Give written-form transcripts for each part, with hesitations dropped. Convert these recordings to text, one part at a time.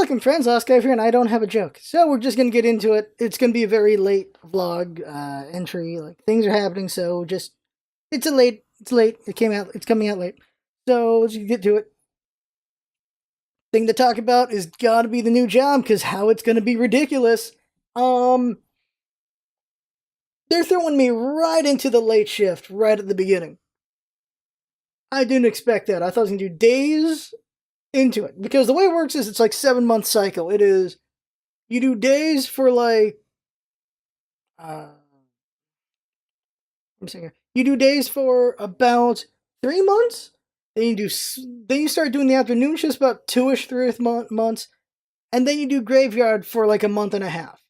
welcome friends, LostScarf here, and I don't have a joke. So we're just gonna get into it. It's gonna be a very late vlog entry. Like things are happening, so just it's late. It's coming out late. So let's get to it. Thing to talk about is gotta be the new job, because how it's gonna be ridiculous. They're throwing me right into the late shift right at the beginning. I didn't expect that. I thought I was gonna do days into it, because the way it works is it's like 7-month cycle. It is, you do days for like I'm saying you do days for about 3 months. Then you start doing the afternoon shifts about 3 months, and then you do graveyard for like a month and a half.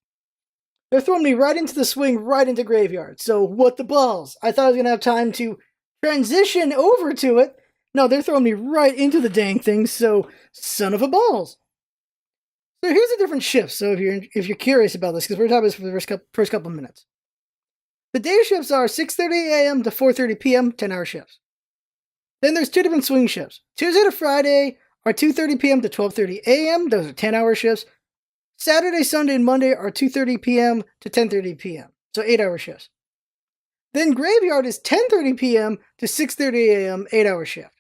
They're throwing me right into the swing, right into graveyard. So what the balls? I thought I was gonna have time to transition over to it. No, they're throwing me right into the dang thing, so son of a balls. So here's the different shifts, so if you're curious about this, because we're talking about this for the first couple of minutes. The day shifts are 6:30 a.m. to 4:30 p.m., 10-hour shifts. Then there's two different swing shifts. Tuesday to Friday are 2:30 p.m. to 12:30 a.m., those are 10-hour shifts. Saturday, Sunday, and Monday are 2:30 p.m. to 10:30 p.m., so 8-hour shifts. Then graveyard is 10:30 p.m. to 6:30 a.m., 8-hour shift.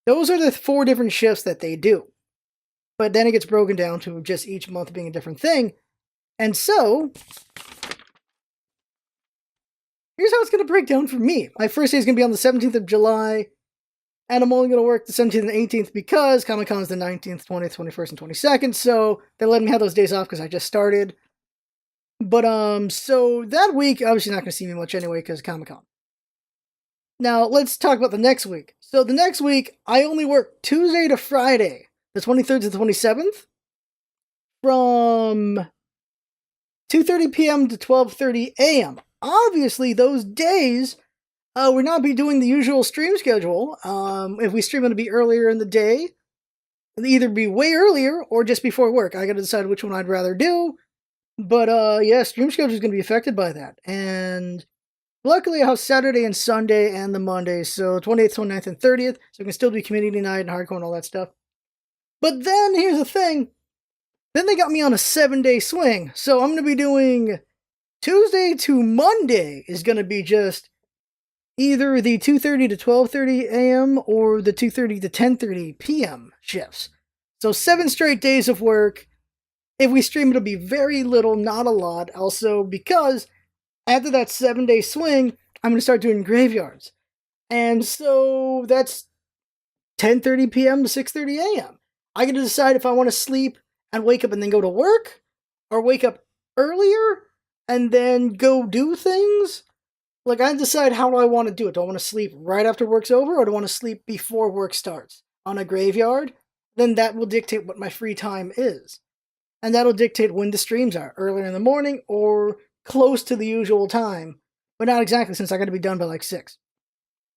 Those are the 4 different shifts that they do. But then it gets broken down to just each month being a different thing. And so, here's how it's going to break down for me. My first day is going to be on the 17th of July, and I'm only going to work the 17th and 18th because Comic-Con is the 19th, 20th, 21st, and 22nd, so they're letting me have those days off because I just started. But, so that week, obviously not going to see me much anyway because Comic-Con. Now, let's talk about the next week. So the next week, I only work Tuesday to Friday, the 23rd to the 27th, from 2:30 p.m. to 12:30 a.m. Obviously, those days, we're not be doing the usual stream schedule. If we stream, it'll be earlier in the day. It'll either be way earlier or just before work. I gotta decide which one I'd rather do. But, yeah, stream schedule is gonna be affected by that. And luckily, I have Saturday and Sunday and the Monday, so 28th, 29th, and 30th, so we can still do community night and hardcore and all that stuff. But then, here's the thing. Then they got me on a 7-day swing, so I'm going to be doing Tuesday to Monday is going to be just either the 2:30 to 12:30 a.m. or the 2:30 to 10:30 p.m. shifts. So 7 straight days of work. If we stream, it'll be very little, not a lot. Also, because after that 7-day swing, I'm going to start doing graveyards. And so that's 10:30 p.m. to 6:30 a.m. I get to decide if I want to sleep and wake up and then go to work, or wake up earlier and then go do things. Like, I decide how do I want to do it. Do I want to sleep right after work's over, or do I want to sleep before work starts on a graveyard? Then that will dictate what my free time is. And that'll dictate when the streams are, earlier in the morning or close to the usual time, but not exactly, since I got to be done by like 6.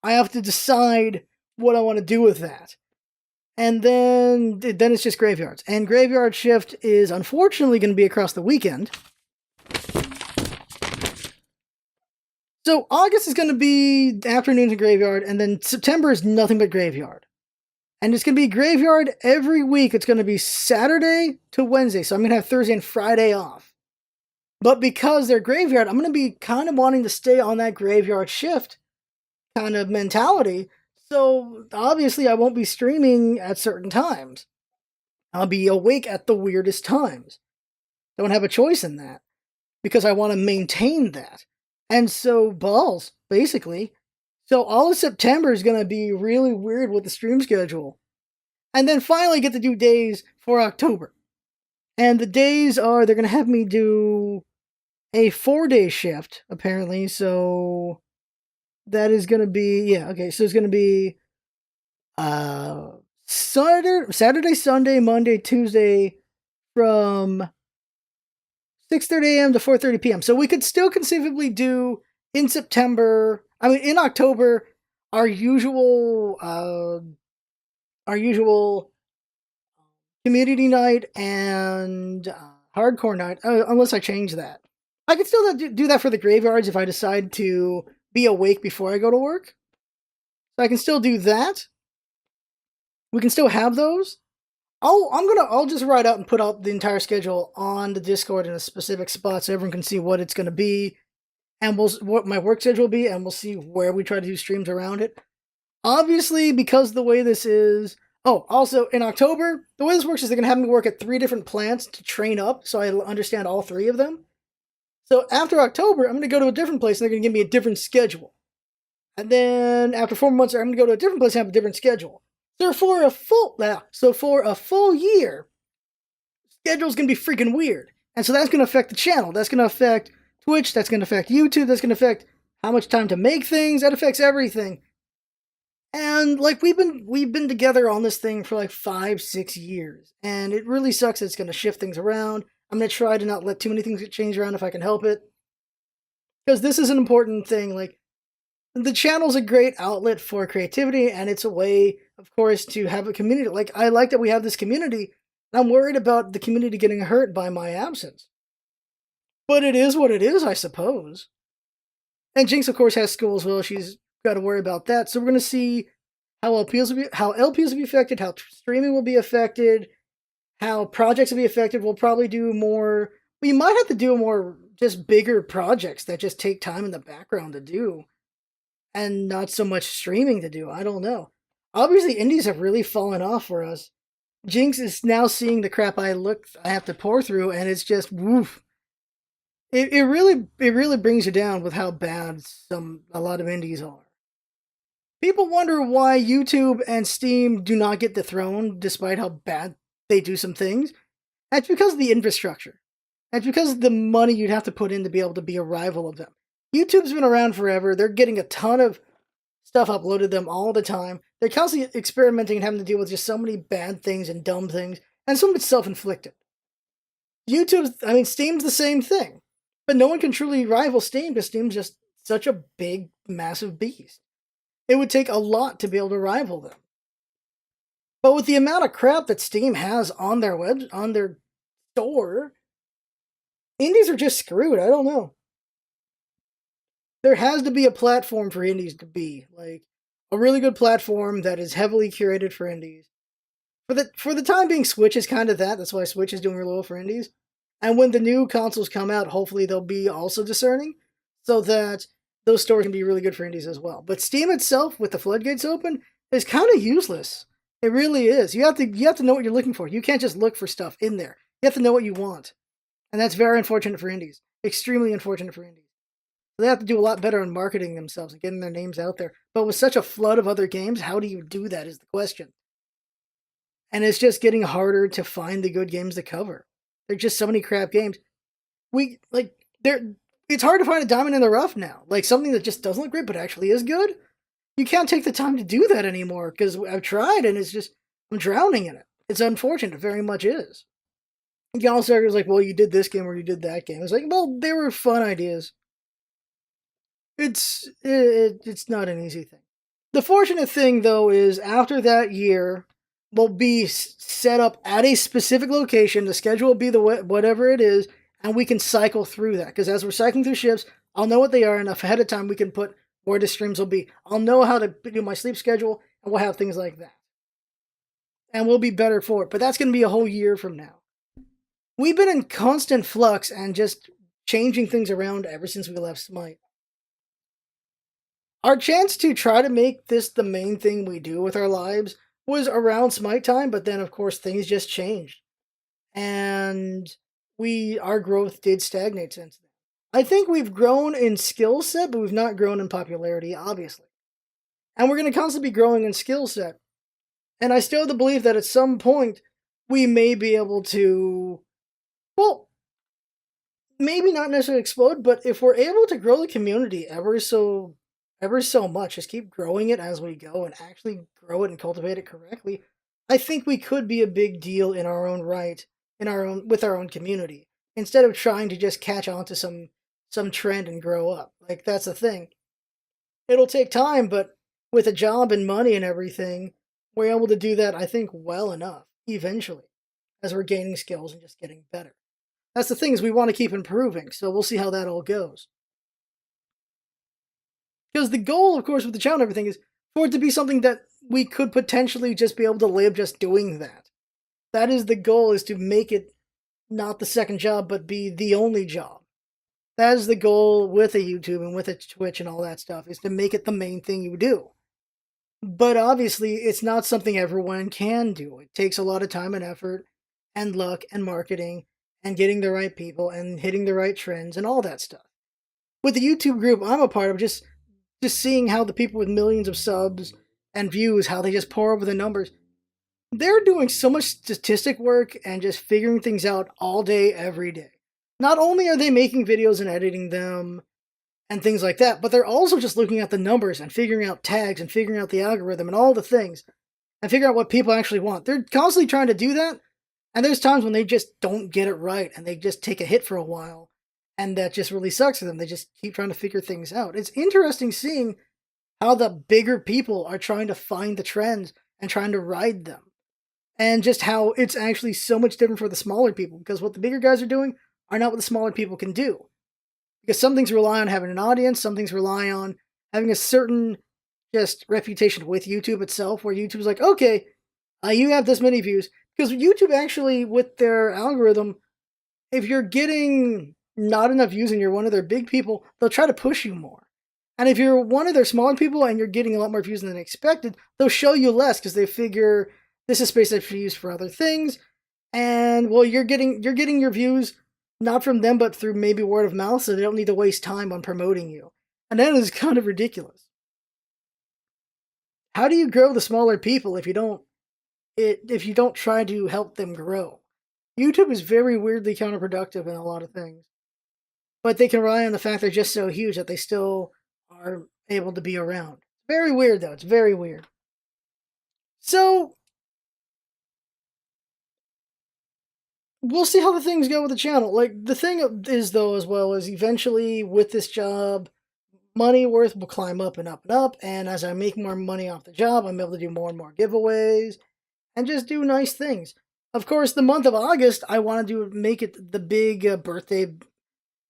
I have to decide what I want to do with that. And then it's just graveyards. And graveyard shift is unfortunately going to be across the weekend. So August is going to be afternoons and graveyard, and then September is nothing but graveyard. And it's going to be graveyard every week. It's going to be Saturday to Wednesday, so I'm going to have Thursday and Friday off. But because they're graveyard, I'm going to be kind of wanting to stay on that graveyard shift kind of mentality. So obviously I won't be streaming at certain times. I'll be awake at the weirdest times. Don't have a choice in that, because I want to maintain that. And so balls, basically. So all of September is going to be really weird with the stream schedule. And then finally get to do days for October. And the days are, they're going to have me do a 4-day shift, apparently. So that is going to be, yeah, okay. So it's going to be Saturday, Sunday, Monday, Tuesday from 6:30 a.m. to 4:30 p.m. So we could still conceivably do in October, our usual community night and hardcore night, unless I change that. I could still do that for the graveyards if I decide to be awake before I go to work. So I can still do that. We can still have those. I'll just write out and put out the entire schedule on the Discord in a specific spot so everyone can see what it's gonna be, and what my work schedule will be, and we'll see where we try to do streams around it. Obviously, because the way this is. Oh, also in October, the way this works is they're gonna have me work at 3 different plants to train up, so I understand all 3 of them. So after October, I'm gonna go to a different place, and they're gonna give me a different schedule. And then after 4 months, I'm gonna go to a different place and have a different schedule. So for a full year, schedule's gonna be freaking weird. And so that's gonna affect the channel. That's gonna affect Twitch. That's gonna affect YouTube. That's gonna affect how much time to make things. That affects everything. And like we've been together on this thing for like 5-6 years, and it really sucks that it's gonna shift things around. I'm gonna try to not let too many things get changed around if I can help it, because this is an important thing. Like, the channel's a great outlet for creativity, and it's a way, of course, to have a community. Like, I like that we have this community. I'm worried about the community getting hurt by my absence. But it is what it is, I suppose. And Jinx, of course, has school as well. She's got to worry about that. So we're going to see how LPs will be affected, how streaming will be affected, how projects will be affected. We'll probably do more. We might have to do more just bigger projects that just take time in the background to do, and not so much streaming to do. I don't know. Obviously, indies have really fallen off for us. Jinx is now seeing the crap I have to pour through, and it's just woof. It really brings you down with how bad a lot of indies are. People wonder why YouTube and Steam do not get dethroned despite how bad they do some things. That's because of the infrastructure. That's because of the money you'd have to put in to be able to be a rival of them. YouTube's been around forever. They're getting a ton of stuff uploaded to them all the time. They're constantly experimenting and having to deal with just so many bad things and dumb things, and some of it's self-inflicted. Steam's the same thing, but no one can truly rival Steam because Steam's just such a big, massive beast. It would take a lot to be able to rival them. But with the amount of crap that Steam has on their store, indies are just screwed. I don't know. There has to be a platform for indies to be, like, a really good platform that is heavily curated for indies. For the time being, Switch is kind of that. That's why Switch is doing really well for indies. And when the new consoles come out, hopefully they'll be also discerning, so that those stores can be really good for indies as well. But Steam itself, with the floodgates open, is kind of useless. It really is. You have to know what you're looking for. You can't just look for stuff in there. You have to know what you want. And that's very unfortunate for indies. Extremely unfortunate for indies. They have to do a lot better on marketing themselves and getting their names out there. But with such a flood of other games, how do you do that is the question. And it's just getting harder to find the good games to cover. There's just so many crap games. It's hard to find a diamond in the rough now. Like, something that just doesn't look great but actually is good. You can't take the time to do that anymore, because I've tried and I'm drowning in it. It's unfortunate, it very much is. You also was like, well, you did this game or you did that game. It's like, well, they were fun ideas. It's not an easy thing. The fortunate thing, though, is after that year, we'll be set up at a specific location. The schedule will be whatever it is, and we can cycle through that. Because as we're cycling through shifts, I'll know what they are, and ahead of time we can put where the streams will be. I'll know how to do my sleep schedule, and we'll have things like that. And we'll be better for it. But that's going to be a whole year from now. We've been in constant flux and just changing things around ever since we left Smite. Our chance to try to make this the main thing we do with our lives was around Smite time, but then, of course, things just changed. And our growth did stagnate since then. I think we've grown in skill set, but we've not grown in popularity, obviously. And we're going to constantly be growing in skill set. And I still have the belief that at some point, we may be able to, well, maybe not necessarily explode, but if we're able to grow the community ever so much, just keep growing it as we go and actually grow it and cultivate it correctly, I think we could be a big deal in our own right, with our own community, instead of trying to just catch on to some trend and grow up. Like, that's the thing. It'll take time, but with a job and money and everything, we're able to do that, I think, well enough, eventually, as we're gaining skills and just getting better. That's the thing, is we want to keep improving, so we'll see how that all goes. Because the goal, of course, with the channel and everything is for it to be something that we could potentially just be able to live just doing that. That is the goal, is to make it not the second job, but be the only job. That is the goal with a YouTube and with a Twitch and all that stuff, is to make it the main thing you do. But obviously, it's not something everyone can do. It takes a lot of time and effort and luck and marketing and getting the right people and hitting the right trends and all that stuff. With the YouTube group I'm a part of, just seeing how the people with millions of subs and views, how they just pour over the numbers, they're doing so much statistic work and just figuring things out all day, every day. Not only are they making videos and editing them and things like that, but they're also just looking at the numbers and figuring out tags and figuring out the algorithm and all the things and figuring out what people actually want. They're constantly trying to do that, and there's times when they just don't get it right and they just take a hit for a while, and that just really sucks for them. They just keep trying to figure things out. It's interesting seeing how the bigger people are trying to find the trends and trying to ride them, and just how it's actually so much different for the smaller people, because what the bigger guys are doing are not what the smaller people can do. Because some things rely on having an audience, some things rely on having a certain just reputation with YouTube itself, where YouTube's like, okay, you have this many views. Because YouTube actually, with their algorithm, if you're getting not enough views and you're one of their big people, they'll try to push you more. And if you're one of their smaller people and you're getting a lot more views than expected, they'll show you less because they figure this is space that's used for other things. And well, you're getting your views not from them, but through maybe word of mouth, so they don't need to waste time on promoting you. And that is kind of ridiculous. How do you grow the smaller people if you don't try to help them grow? YouTube is very weirdly counterproductive in a lot of things. But they can rely on the fact they're just so huge that they still are able to be around. Very weird, though. It's very weird. So, we'll see how the things go with the channel. Like, the thing is, though, as well, is eventually with this job, money worth will climb up and up and up. And as I make more money off the job, I'm able to do more and more giveaways and just do nice things. Of course, the month of August, I want to make it the big birthday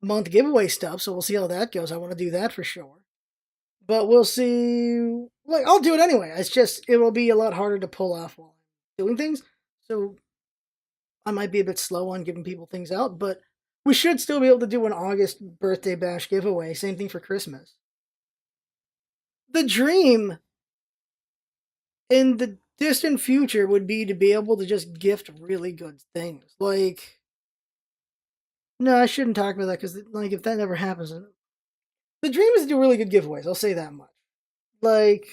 month giveaway stuff. So we'll see how that goes. I want to do that for sure. But we'll see. Like, I'll do it anyway. It's just, it will be a lot harder to pull off while I'm doing things. So I might be a bit slow on giving people things out, but we should still be able to do an August birthday bash giveaway. Same thing for Christmas. The dream in the distant future would be to be able to just gift really good things. Like, no, I shouldn't talk about that, because, like, if that never happens, the dream is to do really good giveaways. I'll say that much. Like,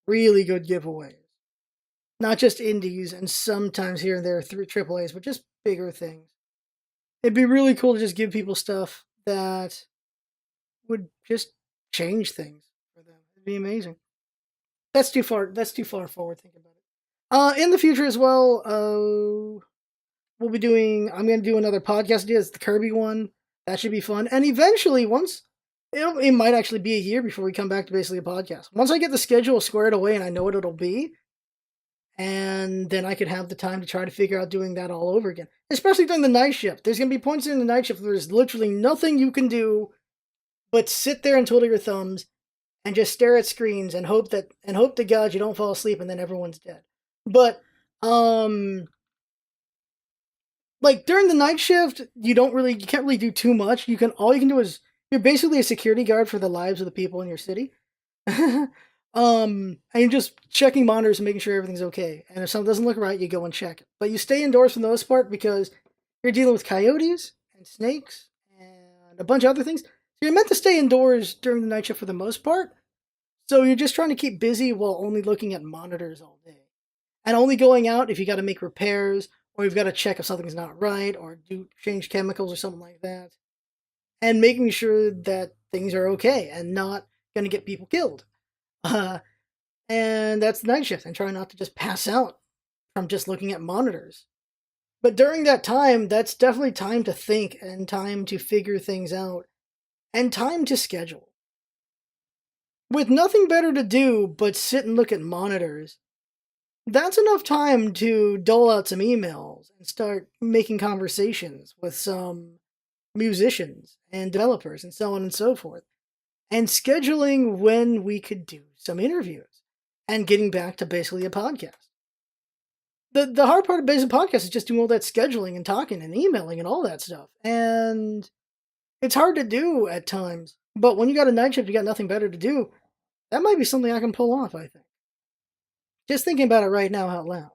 really good giveaways. Not just indies and sometimes here and there through AAAs, but just bigger things. It'd be really cool to just give people stuff that would just change things for them. It'd be amazing. That's too far forward thinking about it. In the future as well, I'm going to do another podcast idea. It's the Kirby one. That should be fun. And eventually, it might actually be a year before we come back to basically a podcast. Once I get the schedule squared away and I know what it'll be, and then I could have the time to try to figure out doing that all over again. Especially during the night shift. There's going to be points in the night shift where there's literally nothing you can do but sit there and twiddle your thumbs and just stare at screens and hope to God you don't fall asleep and then everyone's dead. But like during the night shift, you can't really do too much. All you can do is, you're basically a security guard for the lives of the people in your city. And you're just checking monitors and making sure everything's okay. And if something doesn't look right, you go and check it. But you stay indoors for the most part because you're dealing with coyotes and snakes and a bunch of other things. So you're meant to stay indoors during the night shift for the most part. So you're just trying to keep busy while only looking at monitors all day. And only going out if you got to make repairs, or you've got to check if something's not right, or change chemicals or something like that. And making sure that things are okay and not going to get people killed. And that's the night shift, and try not to just pass out from just looking at monitors. But during that time, that's definitely time to think and time to figure things out and time to schedule. With nothing better to do but sit and look at monitors, that's enough time to dole out some emails and start making conversations with some musicians and developers and so on and so forth. And scheduling when we could do some interviews and getting back to basically a podcast. The hard part of basic podcast is just doing all that scheduling and talking and emailing and all that stuff. And it's hard to do at times. But when you got a night shift, you got nothing better to do. That might be something I can pull off, I think. Just thinking about it right now out loud.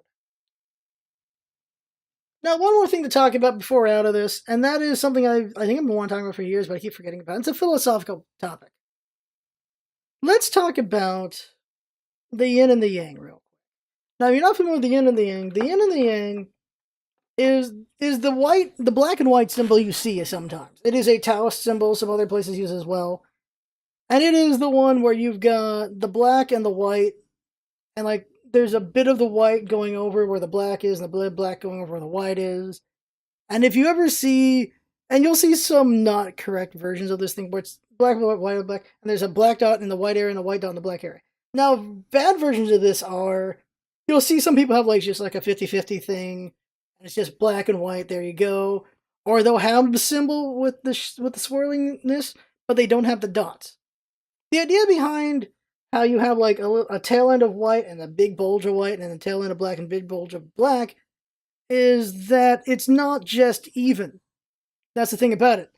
Now, one more thing to talk about before we're out of this, and that is something I think I've been wanting to talk about for years, but I keep forgetting about. It's a philosophical topic. Let's talk about the yin and the yang real quick. Now, if you're not familiar with the yin and the yang, the yin and the yang is the black and white symbol you see sometimes. It is a Taoist symbol, some other places use it as well. And it is the one where you've got the black and the white, and like there's a bit of the white going over where the black is, and the black going over where the white is. And if you ever see, and you'll see some not correct versions of this thing where it's black, white, black, and there's a black dot in the white area and a white dot in the black area. Now, bad versions of this are, you'll see some people have like just like a 50-50 thing, and it's just black and white, there you go. Or they'll have the symbol with the swirlingness, but they don't have the dots. The idea behind how you have like a tail end of white and a big bulge of white and a tail end of black and big bulge of black is that it's not just even. That's the thing about it.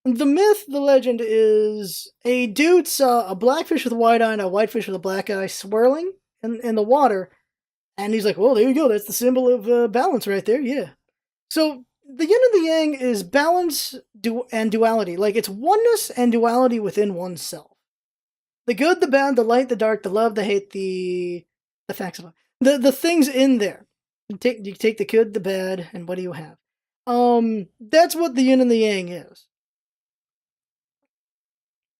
The myth, the legend is a dude saw a blackfish with a white eye and a whitefish with a black eye swirling in the water, and he's like, well, there you go, that's the symbol of balance right there, yeah. So the yin and the yang is balance and duality. Like, it's oneness and duality within oneself. The good, the bad, the light, the dark, the love, the hate, the facts of life. The things in there. You take the good, the bad, and what do you have? That's what the yin and the yang is.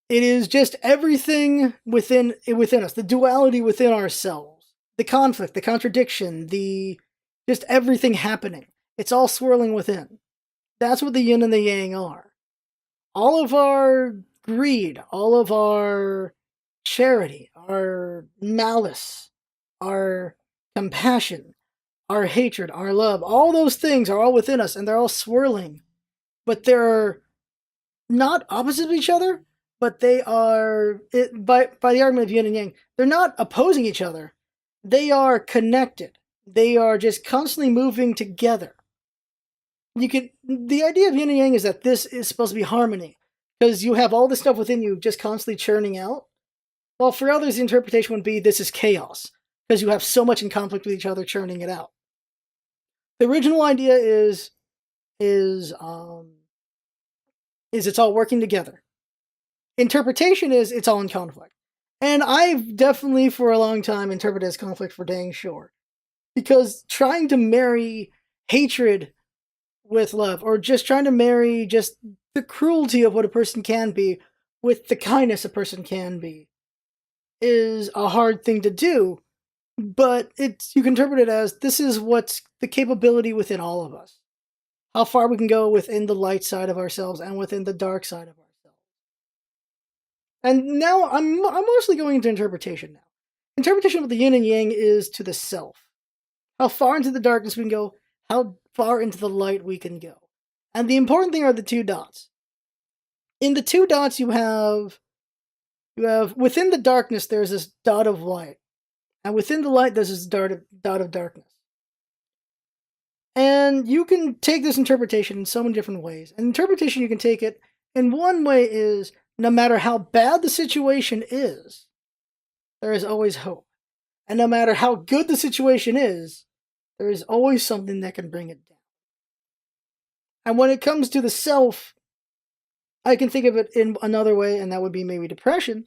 It is just everything within us, the duality within ourselves, the conflict, the contradiction, just everything happening. It's all swirling within. That's what the yin and the yang are. All of our greed, all of our charity, our malice, our compassion, our hatred, our love, all those things are all within us, and they're all swirling. But they're not opposite of each other, but they are, by the argument of yin and yang, they're not opposing each other. They are connected. They are just constantly moving together. The idea of yin and yang is that this is supposed to be harmony, because you have all this stuff within you just constantly churning out. While for others, the interpretation would be this is chaos, because you have so much in conflict with each other churning it out. The original idea is it's all working together. Interpretation is it's all in conflict. And I've definitely for a long time interpreted as conflict for dang sure. Because trying to marry hatred with love, or just trying to marry just the cruelty of what a person can be with the kindness a person can be, is a hard thing to do. But you can interpret it as this is what's the capability within all of us. How far we can go within the light side of ourselves and within the dark side of ourselves. And now I'm mostly going into interpretation now. Interpretation of the yin and yang is to the self. How far into the darkness we can go, how far into the light we can go. And the important thing are the two dots. In the two dots you have within the darkness there's this dot of light. And within the light there's this dot of darkness. And you can take this interpretation in so many different ways. And interpretation you can take it in one way is, no matter how bad the situation is, there is always hope. And no matter how good the situation is, there is always something that can bring it down. And when it comes to the self, I can think of it in another way, and that would be maybe depression.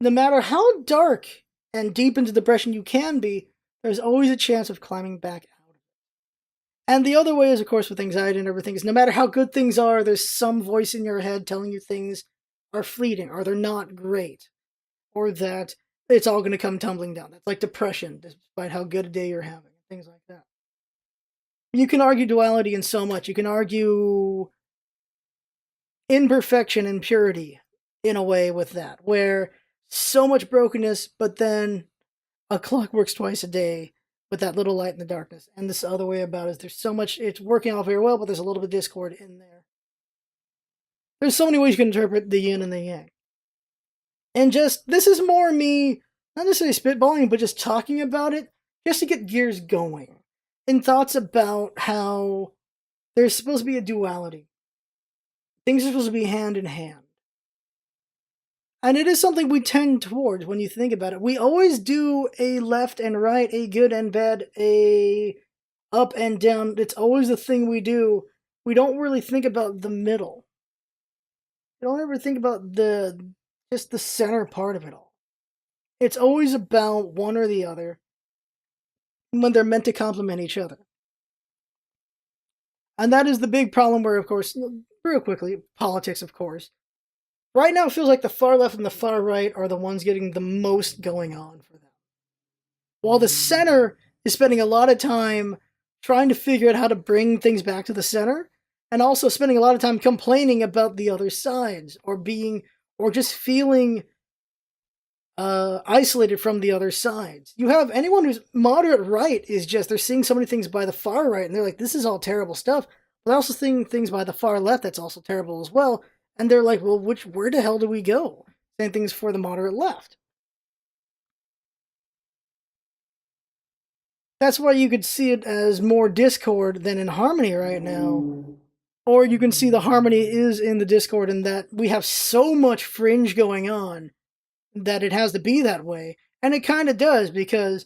No matter how dark and deep into depression you can be, there's always a chance of climbing back out of it. And the other way is, of course, with anxiety and everything, is no matter how good things are, there's some voice in your head telling you things are fleeting, or they're not great, or that it's all going to come tumbling down. That's like depression, despite how good a day you're having, things like that. You can argue duality in so much. You can argue imperfection and purity in a way with that, where so much brokenness, but then a clock works twice a day with that little light in the darkness. And this other way about it is there's so much, it's working out very well, but there's a little bit of discord in there. There's so many ways you can interpret the yin and the yang. And just, this is more me, not necessarily spitballing, but just talking about it, just to get gears going. in thoughts about how there's supposed to be a duality. Things are supposed to be hand in hand. And it is something we tend towards when you think about it. We always do a left and right, a good and bad, a up and down. It's always the thing we do. We don't really think about the middle. We don't ever think about just the center part of it all. It's always about one or the other when they're meant to complement each other. And that is the big problem where, of course, real quickly, politics, of course. Right now, it feels like the far left and the far right are the ones getting the most going on for them. While the center is spending a lot of time trying to figure out how to bring things back to the center, and also spending a lot of time complaining about the other sides, or just feeling isolated from the other sides. You have anyone who's moderate right is just, they're seeing so many things by the far right, and they're like, this is all terrible stuff. But they're also seeing things by the far left that's also terrible as well. And they're like, well, where the hell do we go? Same things for the moderate left. That's why you could see it as more discord than in harmony right now. Or you can see the harmony is in the discord, in that we have so much fringe going on that it has to be that way. And it kind of does, because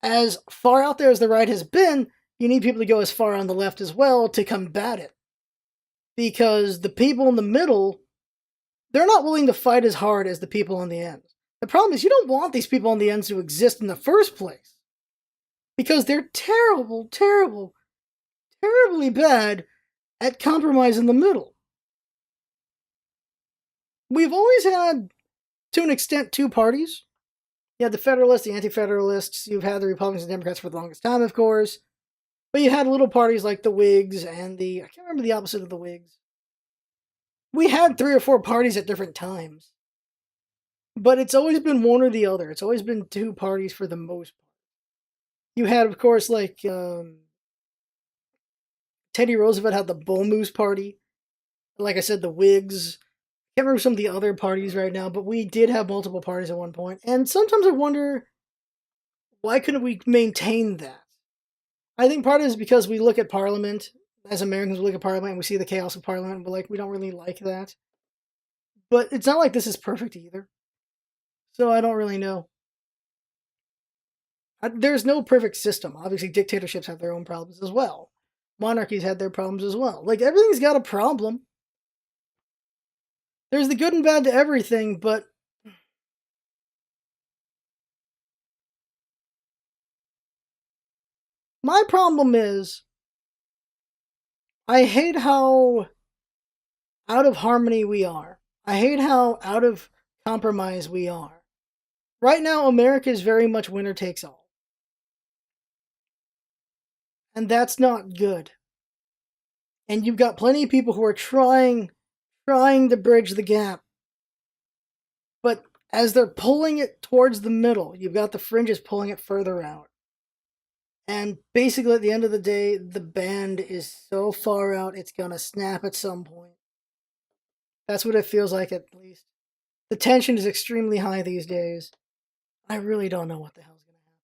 as far out there as the right has been, you need people to go as far on the left as well to combat it. Because the people in the middle, they're not willing to fight as hard as the people on the ends. The problem is, you don't want these people on the ends to exist in the first place. Because they're terrible, terrible, terribly bad at compromise in the middle. We've always had, to an extent, two parties. You had the Federalists, the Anti-Federalists. You've had the Republicans and Democrats for the longest time, of course. But you had little parties like the Whigs and I can't remember the opposite of the Whigs. We had 3 or 4 parties at different times. But it's always been one or the other. It's always been two parties for the most part. You had, of course, like Teddy Roosevelt had the Bull Moose Party. Like I said, the Whigs. I can't remember some of the other parties right now, but we did have multiple parties at one point. And sometimes I wonder, why couldn't we maintain that? I think part of it is because we look at Parliament, as Americans, we look at Parliament and we see the chaos of Parliament, and we're like, we don't really like that. But it's not like this is perfect either. So I don't really know. There's no perfect system. Obviously, dictatorships have their own problems as well. Monarchies had their problems as well. Like, everything's got a problem. There's the good and bad to everything, but my problem is, I hate how out of harmony we are. I hate how out of compromise we are. Right now, America is very much winner takes all. And that's not good. And you've got plenty of people who are trying to bridge the gap. But as they're pulling it towards the middle, you've got the fringes pulling it further out. And basically, at the end of the day, the band is so far out, it's gonna snap at some point. That's what it feels like, at least. The tension is extremely high these days. I really don't know what the hell's gonna happen.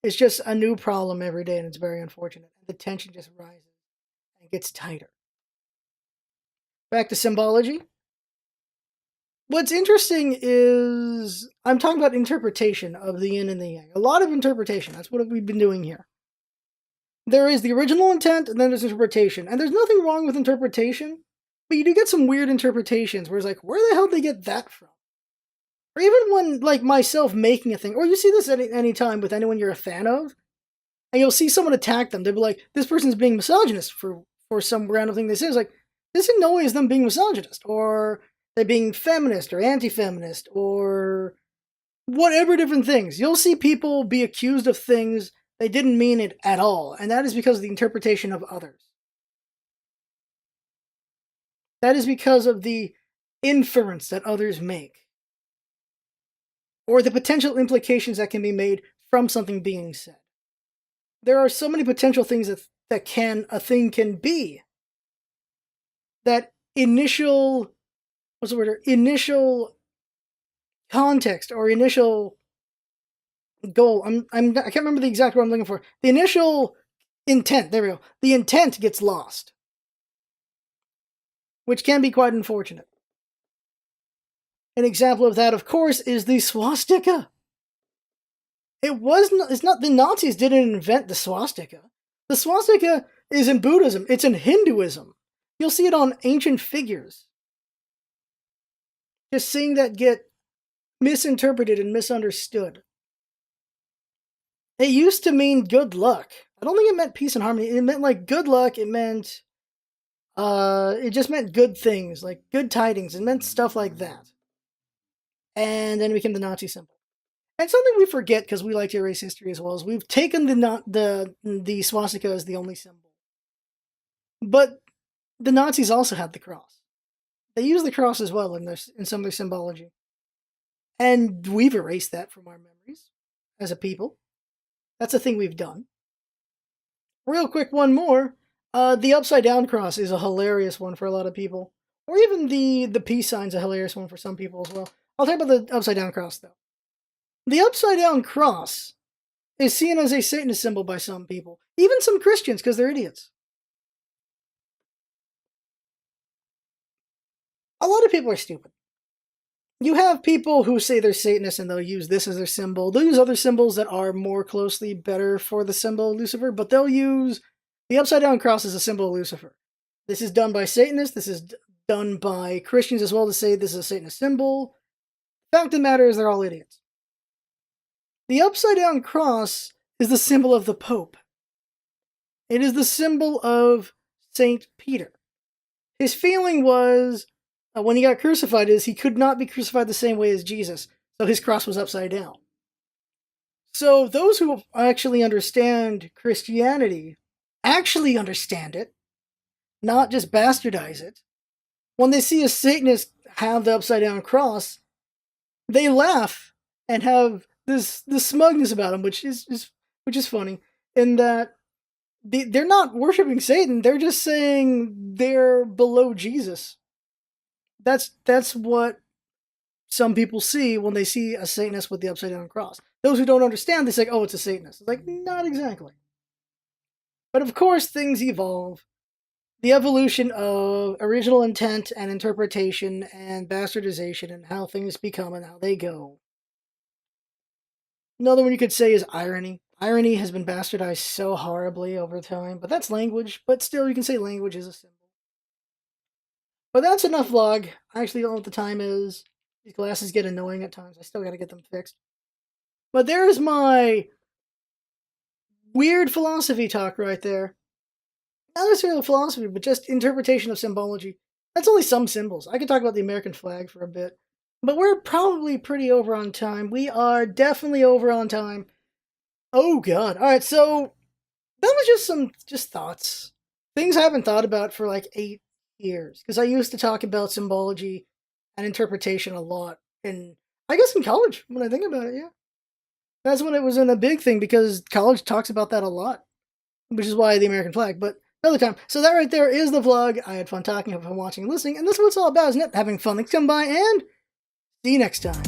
It's just a new problem every day, and it's very unfortunate. The tension just rises and gets tighter. Back to symbology. What's interesting is, I'm talking about interpretation of the yin and the yang. A lot of interpretation. That's what we've been doing here. There is the original intent, and then there's interpretation. And there's nothing wrong with interpretation, but you do get some weird interpretations where it's like, where the hell did they get that from? Or even when, like, myself making a thing, or you see this at any time with anyone you're a fan of, and you'll see someone attack them. They'll be like, this person's being misogynist for some random thing they say. It's like, this in no way is them being misogynist, or they're being feminist or anti-feminist or whatever different things. You'll see people be accused of things they didn't mean it at all, and that is because of the interpretation of others. That is because of the inference that others make, or the potential implications that can be made from something being said. There are so many potential things that a thing can be. That initial context or initial goal. I can't remember the exact word I'm looking for. The initial intent. There we go. The intent gets lost, which can be quite unfortunate. An example of that, of course, is the swastika. It's not the Nazis didn't invent the swastika. The swastika is in Buddhism. It's in Hinduism. You'll see it on ancient figures. Just seeing that get misinterpreted and misunderstood. It used to mean good luck. I don't think it meant peace and harmony. It meant like good luck. It meant, it just meant good things, like good tidings. It meant stuff like that. And then it became the Nazi symbol. And something we forget because we like to erase history as well is we've taken the swastika as the only symbol. But the Nazis also had the cross. They used the cross as well in some of their symbology. And we've erased that from our memories as a people. That's a thing we've done. Real quick, one more. The upside down cross is a hilarious one for a lot of people. Or even the peace sign's a hilarious one for some people as well. I'll talk about the upside down cross though. The upside down cross is seen as a Satanist symbol by some people. Even some Christians, because they're idiots. A lot of people are stupid. You have people who say they're Satanists and they'll use this as their symbol. They'll use other symbols that are more closely better for the symbol of Lucifer, but they'll use the upside down cross as a symbol of Lucifer. This is done by Satanists. This is done by Christians as well to say this is a Satanist symbol. Fact of the matter is they're all idiots. The upside down cross is the symbol of the Pope. It is the symbol of Saint Peter. His feeling was, when he got crucified, is he could not be crucified the same way as Jesus, so his cross was upside down. So those who actually understand Christianity actually understand it, not just bastardize it. When they see a Satanist have the upside down cross, they laugh and have this smugness about them, which is funny, in that they're not worshiping Satan. They're just saying they're below Jesus. That's what some people see when they see a Satanist with the upside down cross. Those who don't understand, they say, "Oh, it's a Satanist." It's like, not exactly. But of course, things evolve. The evolution of original intent and interpretation and bastardization and how things become and how they go. Another one you could say is irony. Irony has been bastardized so horribly over time, but that's language. But still, you can say language is a symbol. But that's enough vlog. I actually don't know what the time is. These glasses get annoying at times. I still gotta get them fixed. But there's my weird philosophy talk right there. Not necessarily philosophy, but just interpretation of symbology. That's only some symbols. I could talk about the American flag for a bit. But we're probably pretty over on time. We are definitely over on time. Oh god. Alright, so that was just some thoughts. Things I haven't thought about for like 8 years. Because I used to talk about symbology and interpretation a lot. And I guess in college, when I think about it, yeah. That's when it was in a big thing because college talks about that a lot. Which is why the American flag, but another time. So that right there is the vlog. I had fun talking, hope fun watching and listening. And this is what it's all about, isn't it? Having fun. Thanks for coming by and see you next time.